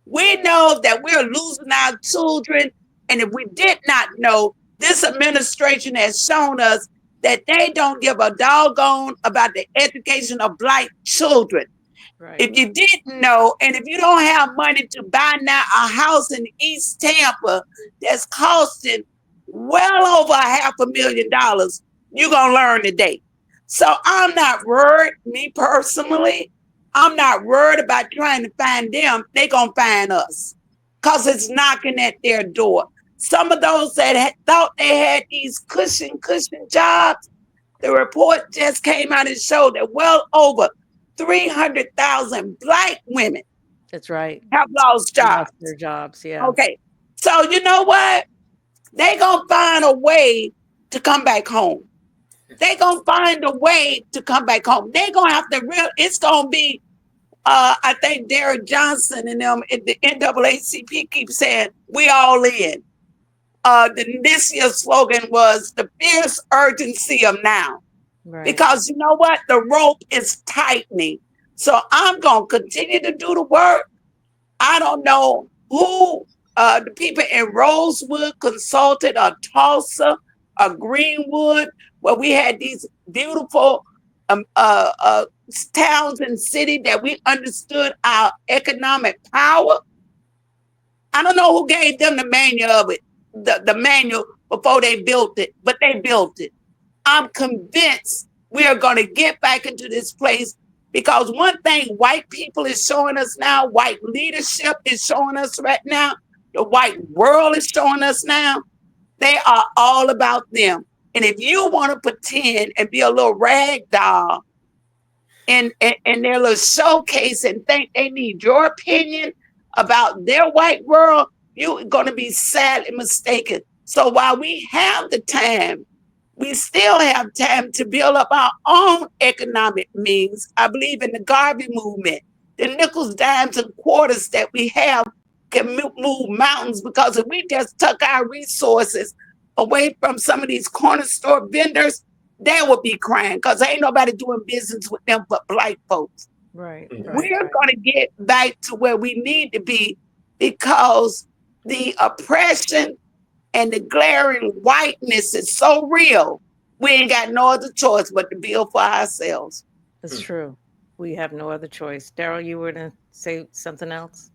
We know that we're losing our children. And if we did not know, this administration has shown us that they don't give a doggone about the education of Black children. Right. If you didn't know, and if you don't have money to buy now a house in East Tampa that's costing well over $500,000, you're going to learn today. So I'm not worried, me personally, I'm not worried about trying to find them. They're going to find us because it's knocking at their door. Some of those that thought they had these cushion jobs, the report just came out and showed that well over 300,000 Black women That's right. have lost jobs. Their jobs, yeah. Okay. So you know what? They're going to find a way to come back home. They're going to find a way to come back home. They're going to have to it's going to be, I think Derek Johnson and them at the NAACP keep saying, we all in. This year's slogan was the fierce urgency of now. Right. Because you know what? The rope is tightening. So I'm going to continue to do the work. I don't know who the people in Rosewood consulted, or Tulsa, or Greenwood, where we had these beautiful towns and cities that we understood our economic power. I don't know who gave them the manual of it, the manual before they built it, but they built it. I'm convinced we are going to get back into this place because one thing white people is showing us now, white leadership is showing us right now, the white world is showing us now, they are all about them. And if you want to pretend and be a little rag doll in their little showcase and think they need your opinion about their white world, you're going to be sadly mistaken. So while we have the time, we still have time to build up our own economic means. I believe in the Garvey movement. The nickels, dimes, and quarters that we have can move mountains, because if we just took our resources away from some of these corner store vendors, they would be crying because ain't nobody doing business with them but Black folks. Right. We're going to get back to where we need to be because the oppression and the glaring whiteness is so real We ain't got no other choice but to build for ourselves. It's true. We have no other choice. Daryl, you were to say something else?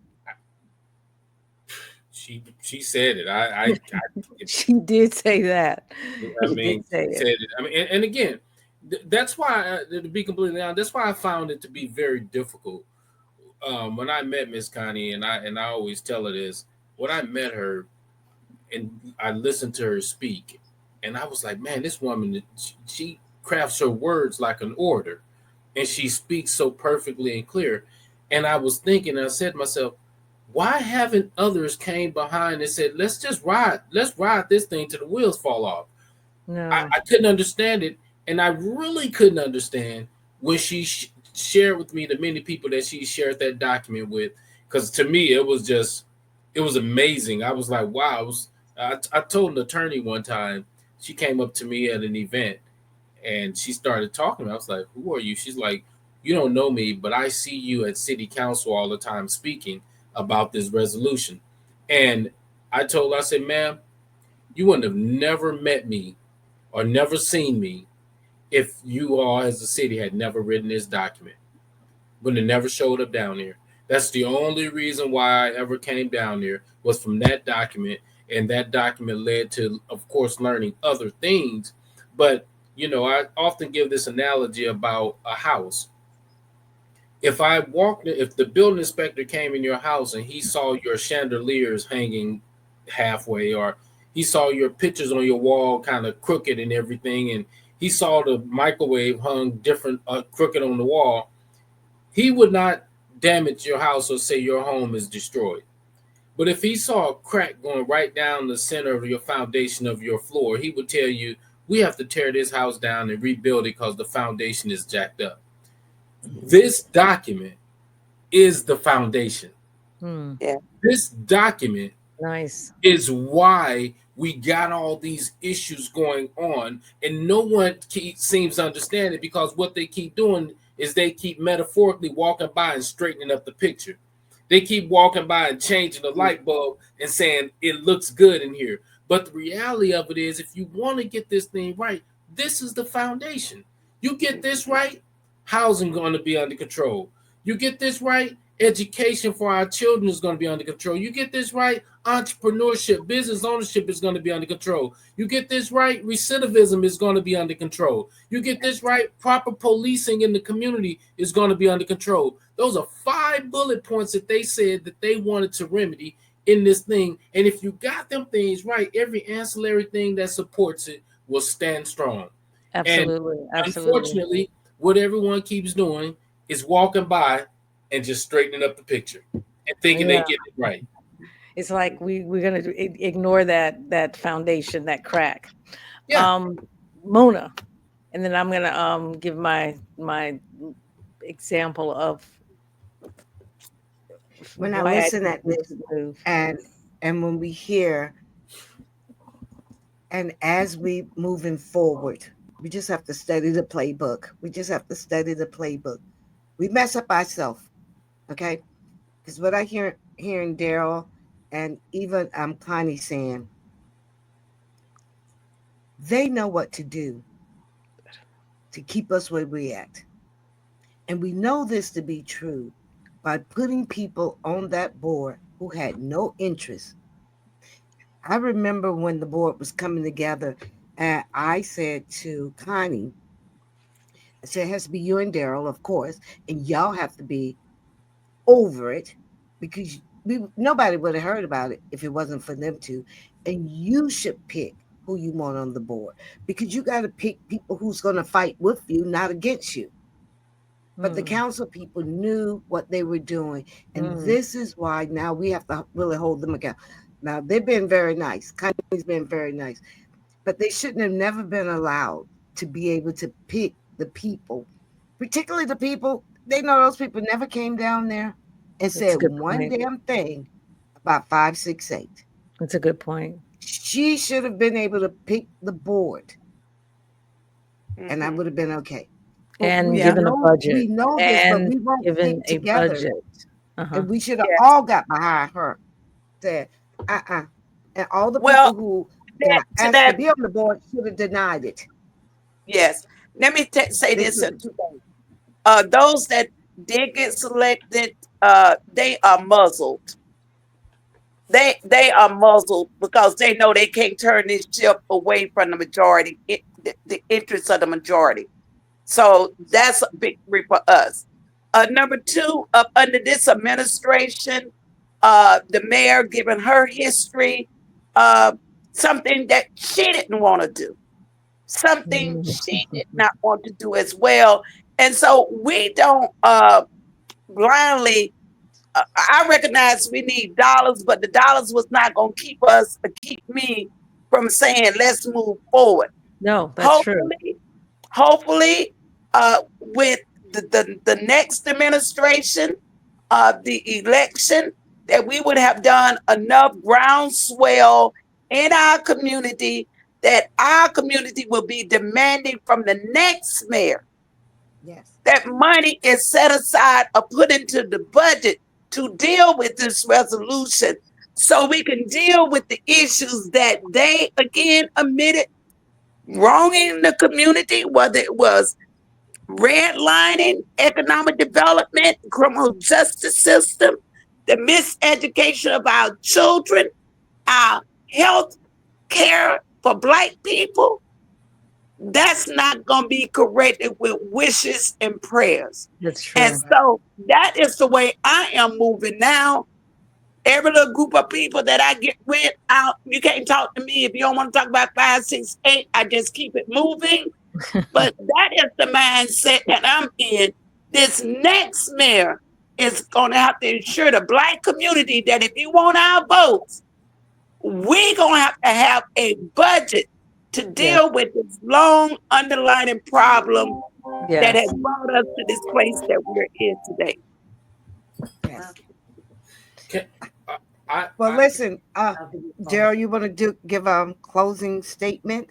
She said it. She did say that. I She mean, did say she it. said it. I mean, and again, that's why, to be completely honest, that's why I found it to be very difficult. When I met Miss Connie, and I always tell her this, when I met her and I listened to her speak, and I was like, man, this woman, she crafts her words like an orator, and she speaks so perfectly and clear. And I was thinking, I said to myself, why haven't others came behind and said, let's ride this thing till the wheels fall off? No. I couldn't understand it, and I really couldn't understand when she shared with me the many people that she shared that document with. Because to me, it was amazing. I was like, wow. I told an attorney one time, she came up to me at an event, and she started talking. I was like, who are you? She's like, you don't know me, but I see you at city council all the time speaking about this resolution. And I told her, I said, ma'am, you wouldn't have never met me or never seen me if you all as a city had never written this document. Wouldn't have never showed up down there. That's the only reason why I ever came down there was from that document. And that document led to, of course, learning other things. But, I often give this analogy about a house. If the building inspector came in your house and he saw your chandeliers hanging halfway, or he saw your pictures on your wall kind of crooked and everything, and he saw the microwave hung different, crooked on the wall, he would not damage your house or say your home is destroyed. But if he saw a crack going right down the center of your foundation of your floor, he would tell you, we have to tear this house down and rebuild it because the foundation is jacked up. This document is the foundation. Hmm. Yeah. This document Nice. is why we got all these issues going on, and no one seems to understand it, because what they keep doing is they keep metaphorically walking by and straightening up the picture. They keep walking by and changing the light bulb and saying it looks good in here. But the reality of it is, if you want to get this thing right, this is the foundation. You get this right, housing going to be under control. You get this right, education for our children is going to be under control. You get this right, entrepreneurship, business ownership is going to be under control. You get this right, recidivism is going to be under control. You get this right, proper policing in the community is going to be under control. Those are 5 bullet points that they said that they wanted to remedy in this thing. And if you got them things right, every ancillary thing that supports it will stand strong. Absolutely. And Absolutely. unfortunately, what everyone keeps doing is walking by and just straightening up the picture and thinking they Yeah. get it right. It's like we're gonna ignore that foundation, that crack. Yeah. Mona, and then I'm gonna give my example of When I why I listen think at we this, should move. and when we hear, and as we moving forward, we just have to study the playbook. We just have to study the playbook. We mess up ourselves, okay? Because what I hearing Daryl and even Connie saying, they know what to do to keep us where we at. And we know this to be true by putting people on that board who had no interest. I remember when the board was coming together, and I said to Connie, I said, it has to be you and Daryl, of course, and y'all have to be over it, because nobody would have heard about it if it wasn't for them to. And you should pick who you want on the board, because you got to pick people who's going to fight with you, not against you. But the Mm, council people knew what they were doing. And mm. this is why now we have to really hold them accountable. Now, they've been very nice. Connie's been very nice. But they shouldn't have never been allowed to be able to pick the people, particularly the people, they know those people never came down there and That's a said good one point. damn thing about 568. That's a good point. She should have been able to pick the board, and I Mm-hmm. would have been okay. But And Yeah. given a budget. we know this, but And we won't given stick a together. budget. Uh-huh. And we should have Yes. all got behind her. Said, uh-uh. And all the Well, people who that, got to asked to that, be on the board should have denied it. Yes. Let me say This this is in 2 days. Those that did get selected, they are muzzled. They are muzzled because they know they can't turn this ship away from the majority, the interests of the majority. So that's a victory for us. Number two, up under this administration, the mayor giving her history, uh, something that she didn't want to do, something Mm. she did not want to do as well. And so we don't blindly. I recognize we need dollars, but the dollars was not going to keep us, keep me from saying let's move forward. No, that's true. Hopefully, with the next administration, the election, that we would have done enough groundswell in our community that our community will be demanding from the next mayor yes, that money is set aside or put into the budget to deal with this resolution so we can deal with the issues that they again admitted wronging the community, whether it was redlining, economic development, criminal justice system, the miseducation of our children, our health care for Black people. That's not going to be corrected with wishes and prayers. That's And true. so that is the way I am moving now. Every little group of people that I get with out, you can't talk to me if you don't want to talk about 5, 6, 8. I just keep it moving. But that is the mindset that I'm in. This next mayor is going to have to ensure the Black community that if you want our votes, we're going to have a budget to Yes. deal with this long underlying problem that has Yes. brought us to this place that we're in today. yes. Can, Well, I listen, Daryl, you want to give a closing statement?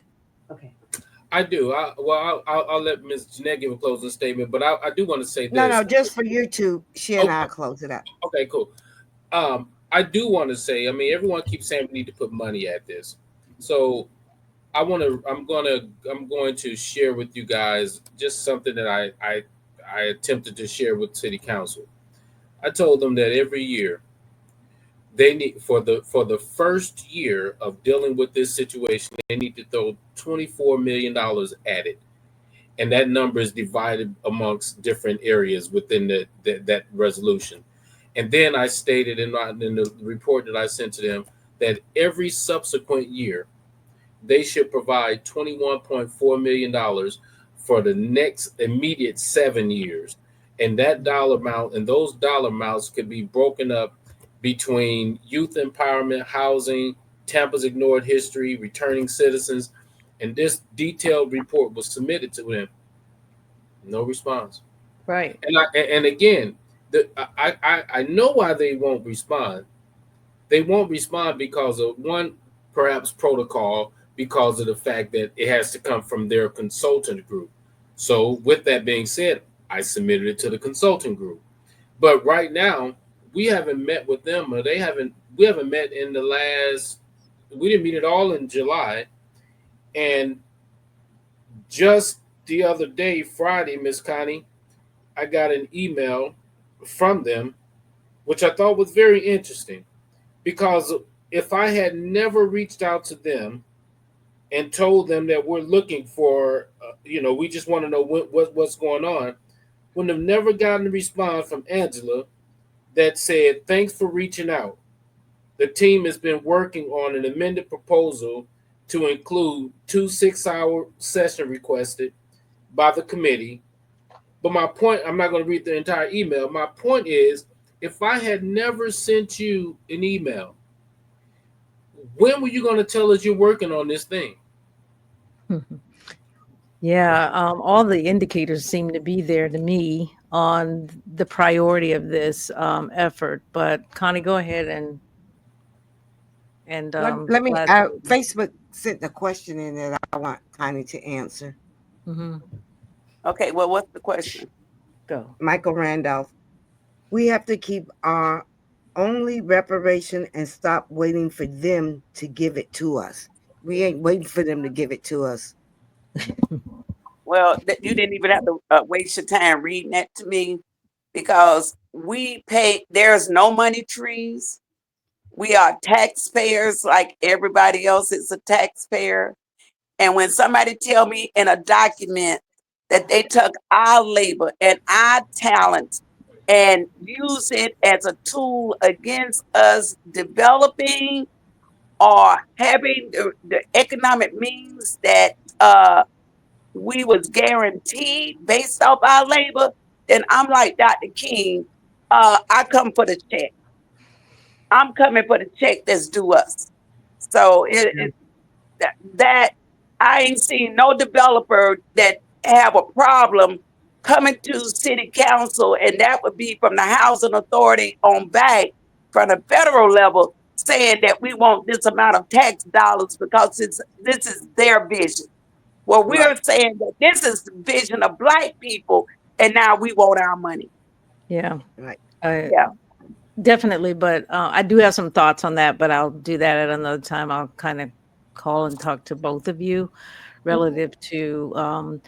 Okay. I do. I'll let Ms. Jeanette give a closing statement, but I do want to say No, this. no, just for you two. She and I close it out. Okay, cool. I do want to say, I mean, everyone keeps saying we need to put money at this. So I'm going to share with you guys just something that I attempted to share with City Council. I told them that every year they need for the first year of dealing with this situation, they need to throw $24 million at it. And that number is divided amongst different areas within that resolution. And then I stated in the report that I sent to them that every subsequent year, they should provide $21.4 million for the next immediate 7 years. And that dollar amount and those dollar amounts could be broken up between youth empowerment, housing, Tampa's ignored history, returning citizens. And this detailed report was submitted to them. No response. Right. And again, I know why they won't respond. They won't respond because of one, perhaps protocol, because of the fact that it has to come from their consultant group. So with that being said, I submitted it to the consultant group. But right now, we haven't met with them, or we haven't met in we didn't meet at all in July. And just the other day, Friday, Miss Connie, I got an email from them, which I thought was very interesting, because if I had never reached out to them and told them that we're looking for, we just want to know what's going on, would have never gotten a response from Angela that said, "Thanks for reaching out. The team has been working on an amended proposal to include 2 6-hour sessions requested by the committee." But my point, I'm not going to read the entire email. My point is, if I had never sent you an email, when were you going to tell us you're working on this thing? Yeah, all the indicators seem to be there to me on the priority of this effort. But Connie, go ahead and Let me. glad to. Facebook sent a question in that I want Connie to answer. Mm-hmm. Okay, well, what's the question? Go. Michael Randolph. We have to keep our only reparation and stop waiting for them to give it to us. We ain't waiting for them to give it to us. Well, you didn't even have to waste your time reading that to me because we pay. There's no money trees. We are taxpayers like everybody else is a taxpayer. And when somebody tell me in a document that they took our labor and our talent and use it as a tool against us developing or having the economic means that we was guaranteed based off our labor, then I'm like Dr. King, I come for the check. I'm coming for the check that's due us. So Yeah. that I ain't seen no developer that have a problem coming to city council, and that would be from the housing authority on back from the federal level, saying that we want this amount of tax dollars because this is their vision. Well, we're Right. saying that this is the vision of black people, and now we want our money. Yeah. Right. I Yeah. definitely, but I do have some thoughts on that, but I'll do that at another time. I'll kind of call and talk to both of you Mhm. relative to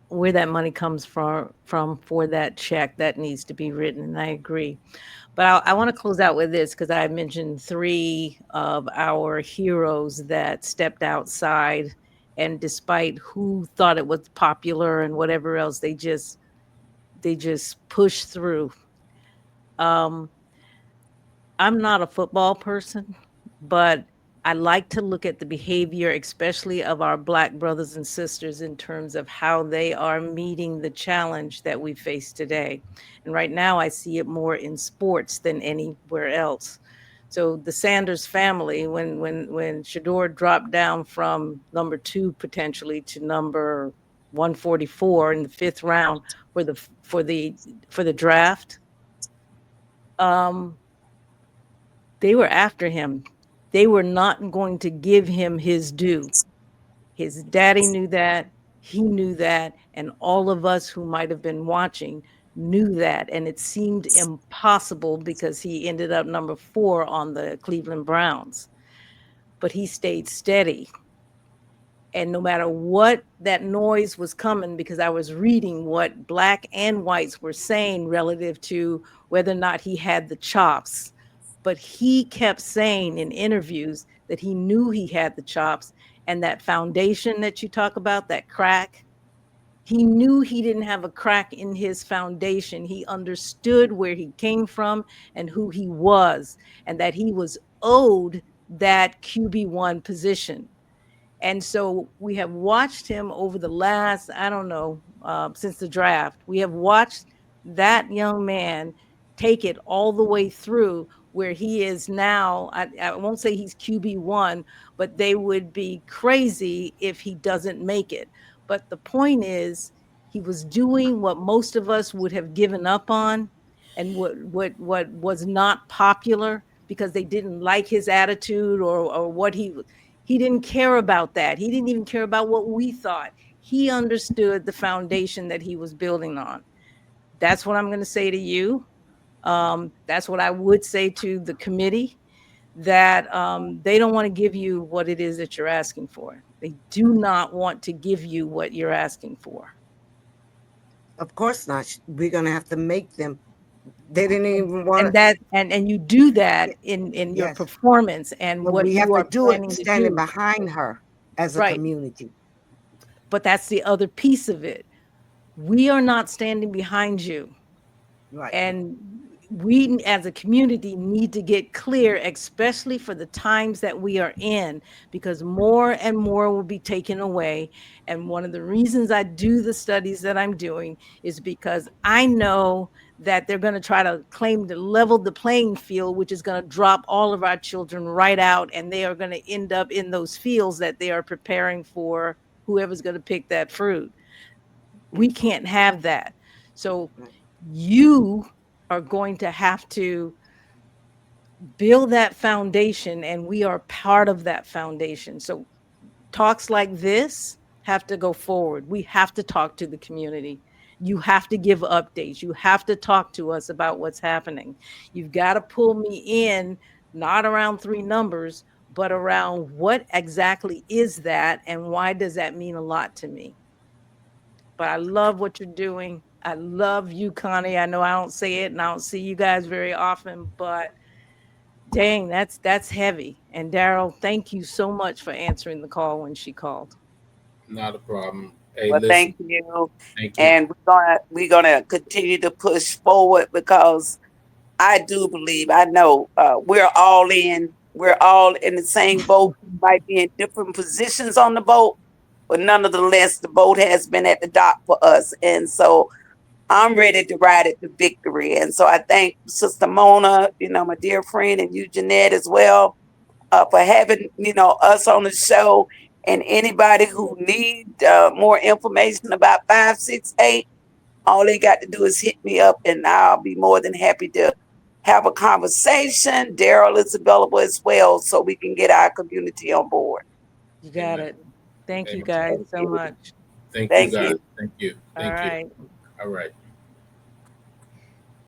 where that money comes from for that check that needs to be written, and I agree. But I want to close out with this because I mentioned three of our heroes that stepped outside, and despite who thought it was popular and whatever else, they just pushed through. Um, I'm not a football person, but I like to look at the behavior, especially of our Black brothers and sisters, in terms of how they are meeting the challenge that we face today. And right now, I see it more in sports than anywhere else. So the Sanders family, when Shador dropped down from number two potentially to number 144 in the fifth round for the draft, um, they were after him. They were not going to give him his due. His daddy knew that. He knew that. And all of us who might have been watching knew that. And it seemed impossible because he ended up number four on the Cleveland Browns. But he stayed steady, and no matter what that noise was coming, because I was reading what black and whites were saying relative to whether or not he had the chops, but he kept saying in interviews that he knew he had the chops, and that foundation that you talk about, that crack, he knew he didn't have a crack in his foundation. He understood where he came from and who he was, and that he was owed that QB1 position. And so we have watched him over the last, I don't know, since the draft. We have watched that young man take it all the way through where he is now. I won't say he's QB1, but they would be crazy if he doesn't make it. But the point is, he was doing what most of us would have given up on, and what was not popular because they didn't like his attitude, or what he didn't care about that. He didn't even care about what we thought. He understood the foundation that he was building on. That's what I'm going to say to you. That's what I would say to the committee, that they don't want to give you what it is that you're asking for. They do not want to give you what you're asking for. Of course not. We're gonna have to make them. They didn't even And want that and you do that to. in your Yes, performance and but what we have you to are do it planning to standing do. behind her as a Right. community. But that's the other piece of it. We are not standing behind you. Right. And we as a community need to get clear, especially for the times that we are in, because more and more will be taken away. And one of the reasons I do the studies that I'm doing is because I know that they're going to try to claim to level the playing field, which is going to drop all of our children right out, and they are going to end up in those fields that they are preparing for whoever's going to pick that fruit. We Mm, can't have that. So right. you are going to have to build that foundation, and we are part of that foundation. So talks like this have to go forward. We have to talk to the community. You have to give updates. You have to talk to us about what's happening. You've got to pull me in, not around three numbers, but around what exactly is that and why does that mean a lot to me? But I love what you're doing. I love you, Connie. I know I don't say it and I don't see you guys very often, but dang, that's heavy. And Daryl, thank you so much for answering the call when she called. Not a problem. Hey, Well, listen, thank you. thank you. And we're gonna continue to push forward because I do believe, I know, we're all in the same boat. We might be in different positions on the boat, but nonetheless, the boat has been at the dock for us. And so I'm ready to ride it to victory. And so I thank Sister Mona, my dear friend, and you, Jeanette, as well, for having, us on the show. And anybody who needs more information about 568, all they got to do is hit me up, and I'll be more than happy to have a conversation. Daryl is available as well, so we can get our community on board. You got Amen. it. Thank you Amen. guys Thank so you. much. Thank you, Thank guys. you. Thank you. All Thank you. right. All right.